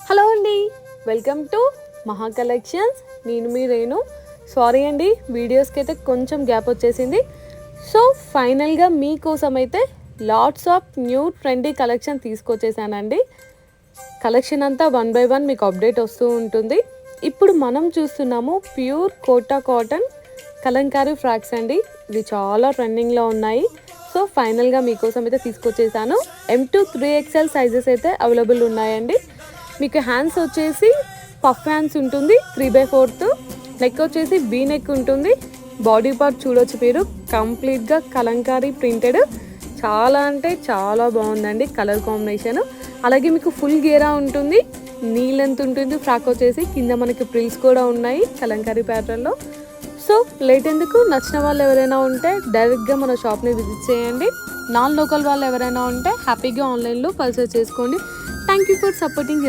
Hello అండి, welcome to మహా collections. నేను మీ రేణు. సారీ అండి, వీడియోస్కి అయితే కొంచెం గ్యాప్ వచ్చేసింది. సో ఫైనల్గా మీకోసం అయితే lots of new trendy collection తీసుకొచ్చేసానండి. కలెక్షన్ అంతా 1 by 1 మీకు అప్డేట్ వస్తూ ఉంటుంది. ఇప్పుడు మనం చూస్తున్నాము pure Kota cotton Kalamkari frocks అండి. ఇవి చాలా ట్రెండింగ్లో ఉన్నాయి. సో ఫైనల్గా మీకోసం అయితే తీసుకొచ్చేసాను. M to 3XL సైజెస్ అయితే అవైలబుల్ ఉన్నాయండి. మీకు హ్యాండ్స్ వచ్చేసి పఫ్ హ్యాండ్స్ ఉంటుంది, 3/4. నెక్ వచ్చేసి బీ నెక్ ఉంటుంది. బాడీ పార్ట్ చూడొచ్చు మీరు, కంప్లీట్గా కలంకారీ ప్రింటెడ్. చాలా అంటే చాలా బాగుందండి కలర్ కాంబినేషన్. అలాగే మీకు ఫుల్ గేరా ఉంటుంది, నీ లెంత్ ఉంటుంది. ఫ్రాక్ వచ్చేసి కింద మనకి ప్రిల్స్ కూడా ఉన్నాయి కలంకారీ ప్యాటర్న్లో. సో లేట్ ఎందుకు, నచ్చిన వాళ్ళు ఎవరైనా ఉంటే డైరెక్ట్గా మన షాప్ని విజిట్ చేయండి. నాన్ లోకల్ వాళ్ళు ఎవరైనా ఉంటే హ్యాపీగా ఆన్లైన్లో పర్చేస్ చేసుకోండి. Thank you for supporting.